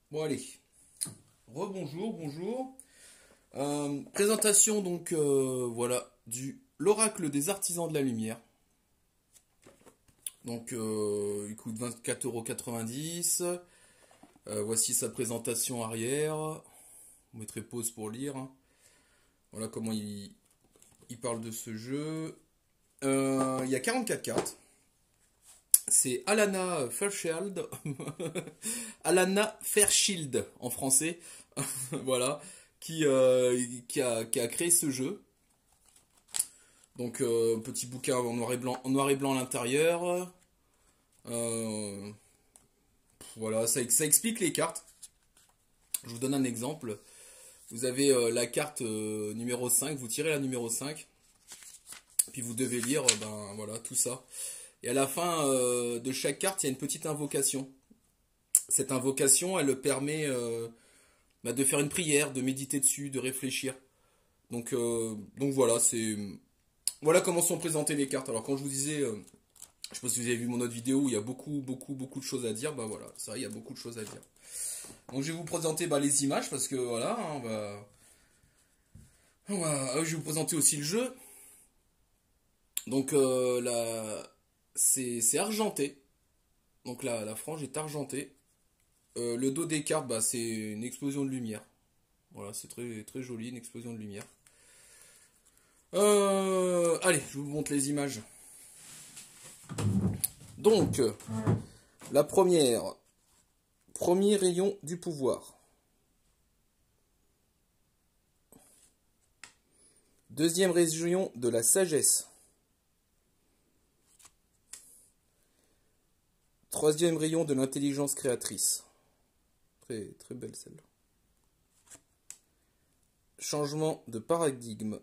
Bon allez, rebonjour, bonjour. Présentation donc voilà du l'oracle des artisans de la lumière. Donc il coûte 24,90 €. Voici sa présentation arrière. Vous mettrez pause pour lire, hein. Voilà comment il parle de ce jeu. Il y a 44 cartes. C'est Alana Fairchild. Alana Fairchild en français. Voilà. Qui a créé ce jeu. Donc petit bouquin en noir et blanc à l'intérieur. Euh, voilà, ça explique les cartes. Je vous donne un exemple. Vous avez la carte numéro 5, vous tirez la numéro 5, puis vous devez lire ben, voilà, tout ça. Et à la fin de chaque carte, il y a une petite invocation. Cette invocation, elle permet bah, de faire une prière, de méditer dessus, de réfléchir. Donc voilà, voilà comment sont présentées les cartes. Alors quand je vous disais, je sais pas si vous avez vu mon autre vidéo où il y a beaucoup de choses à dire, bah voilà, ça, il y a beaucoup de choses à dire. Donc je vais vous présenter bah, les images parce que voilà, hein, je vais vous présenter aussi le jeu. Donc c'est argenté. Donc la frange est argentée. Le dos des cartes, bah, c'est une explosion de lumière. Voilà, c'est très joli, une explosion de lumière. Allez, je vous montre les images. Donc, la première, premier rayon du pouvoir. Deuxième rayon de la sagesse. Troisième rayon de l'intelligence créatrice. Très belle celle-là. Changement de paradigme.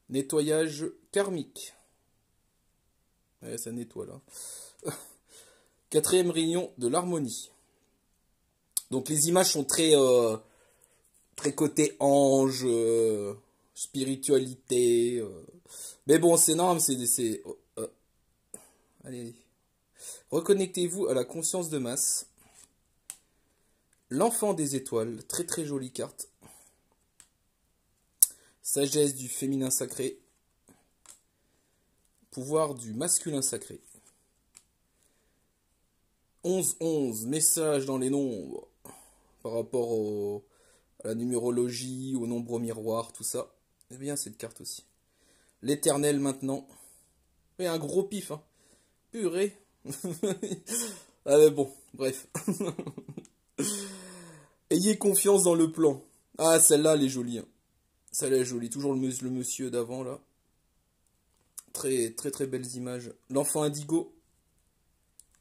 Nettoyage karmique. Ouais, ça nettoie là. Quatrième rayon de l'harmonie. Donc les images sont très côté ange, spiritualité. Mais bon, c'est normal, allez. Reconnectez-vous à la conscience de masse. L'enfant des étoiles, très jolie carte. Sagesse du féminin sacré. Pouvoir du masculin sacré. 11-11, message dans les nombres par rapport à la numérologie, au nombre miroir, tout ça. C'est bien cette carte aussi. L'éternel maintenant. Et un gros pif, hein. Purée. Ah mais bon, bref. Ayez confiance dans le plan. Ah, celle-là, elle est jolie, hein. Celle-là est jolie. Toujours le monsieur d'avant, là. Très belles images. L'enfant indigo.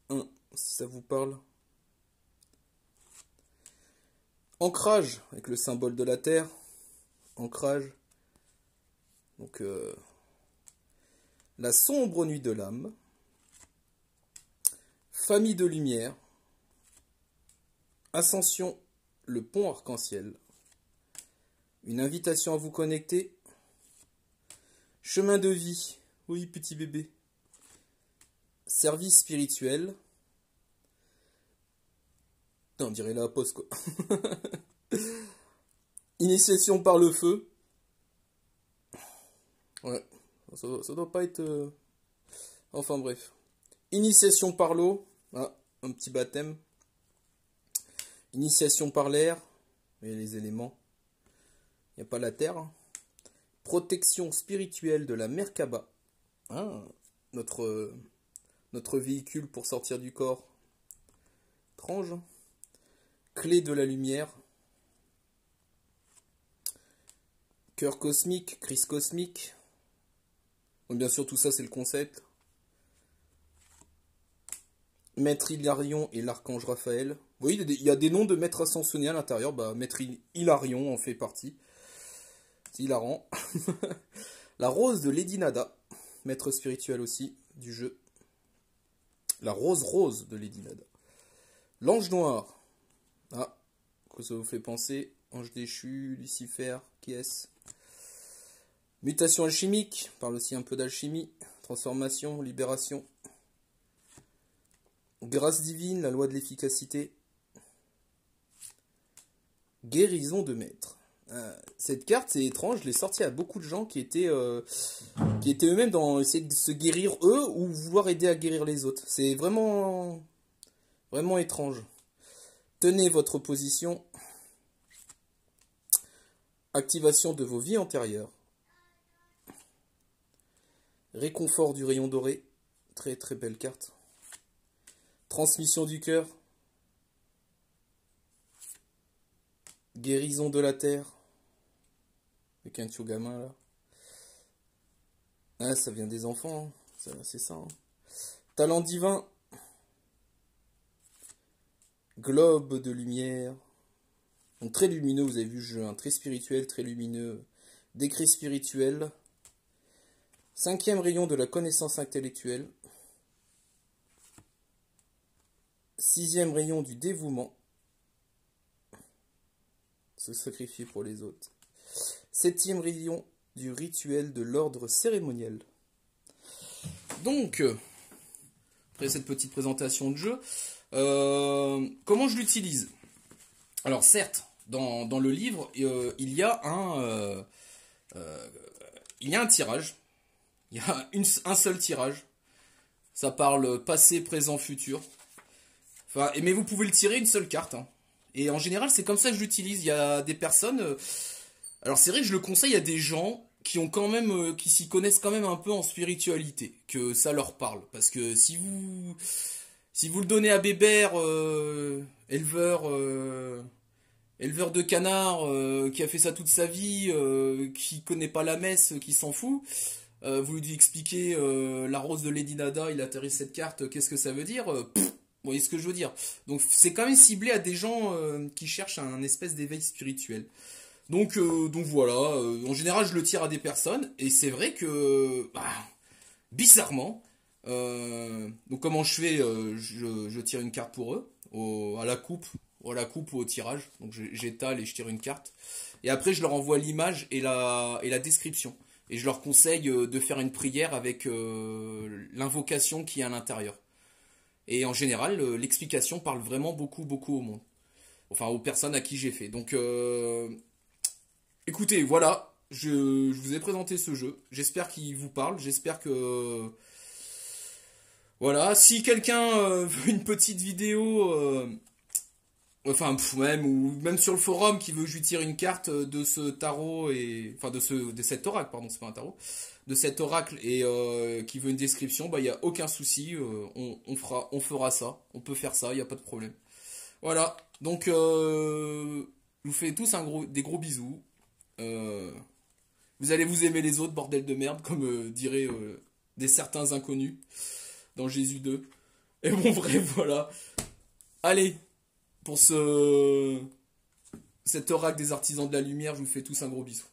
1, si ça vous parle. Ancrage, avec le symbole de la terre. Ancrage. Donc, la sombre nuit de l'âme. Famille de lumière. Ascension, le pont arc-en-ciel. Une invitation à vous connecter. Chemin de vie. Oui, petit bébé. Service spirituel. Non, on dirait la poste, quoi. Initiation par le feu. Ouais, ça doit pas être... Enfin bref. Initiation par l'eau. Ah, un petit baptême. Initiation par l'air. Et les éléments. Il n'y a pas la terre. Protection spirituelle de la Merkaba. Ah, notre véhicule pour sortir du corps. Étrange. Clé de la lumière. Cœur cosmique, crise cosmique. Donc bien sûr tout ça c'est le concept. Maître Hilarion et l'archange Raphaël. Vous voyez, il y a des noms de maîtres ascensionnés à l'intérieur. Bah, Maître Hilarion en fait partie. C'est hilarant. La rose de Lady Nada. Maître spirituel aussi du jeu. La rose de Lady Nada. L'ange noir. Ah, quoi ça vous fait penser? Ange déchu, Lucifer, qui est-ce? Mutation alchimique, parle aussi un peu d'alchimie. Transformation, libération. Grâce divine, la loi de l'efficacité. Guérison de maître. Cette carte, c'est étrange, je l'ai sortie à beaucoup de gens qui étaient eux-mêmes dans essayer de se guérir eux ou vouloir aider à guérir les autres. C'est vraiment, vraiment étrange. Tenez votre position. Activation de vos vies antérieures. Réconfort du rayon doré. Très très belle carte. Transmission du cœur. Guérison de la terre. Avec un gamin là. Ah, ça vient des enfants. Hein. C'est ça. Hein. Talent divin. Globe de lumière. Donc très lumineux, vous avez vu le jeu. Hein. Très spirituel, très lumineux. Décret spirituel. 5e rayon de la connaissance intellectuelle. 6e rayon du dévouement. Se sacrifier pour les autres. 7e rayon du rituel de l'ordre cérémoniel. Donc, après cette petite présentation de jeu, comment je l'utilise? Alors certes, dans le livre, il y a un tirage. Il y a un seul tirage. Ça parle passé, présent, futur. Enfin, mais vous pouvez le tirer une seule carte. Hein. Et en général, c'est comme ça que je l'utilise. Il y a des personnes... alors c'est vrai que je le conseille à des gens qui ont quand même, qui s'y connaissent quand même un peu en spiritualité, que ça leur parle. Parce que si vous le donnez à Bébert, éleveur de canards, qui a fait ça toute sa vie, qui connaît pas la messe, qui s'en fout, vous lui expliquez la rose de Lady Nada, il atterrit cette carte, qu'est-ce que ça veut dire? Vous voyez ce que je veux dire? Donc c'est quand même ciblé à des gens qui cherchent un espèce d'éveil spirituel. Donc voilà, en général je le tire à des personnes, et c'est vrai que, bizarrement, donc comment je fais, je tire une carte pour eux, à la coupe ou au tirage, donc j'étale et je tire une carte, et après je leur envoie l'image et la description, et je leur conseille de faire une prière avec l'invocation qui est à l'intérieur. Et en général, l'explication parle vraiment beaucoup, beaucoup au monde. Enfin, aux personnes à qui j'ai fait. Donc, écoutez, voilà. Je vous ai présenté ce jeu. J'espère qu'il vous parle. J'espère que... voilà. Si quelqu'un veut une petite vidéo... enfin, même sur le forum, qui veut que je lui tire une carte de ce tarot et... enfin, de cet oracle, pardon, c'est pas un tarot. De cet oracle et qui veut une description, il n'y a aucun souci, on fera ça, on peut faire ça, il n'y a pas de problème. Voilà, donc je vous fais tous des gros bisous. Vous allez vous aimer les autres, bordel de merde, comme diraient des certains inconnus dans Jésus 2. Et bon, bref, voilà. Allez, pour cet oracle des artisans de la lumière, je vous fais tous un gros bisou.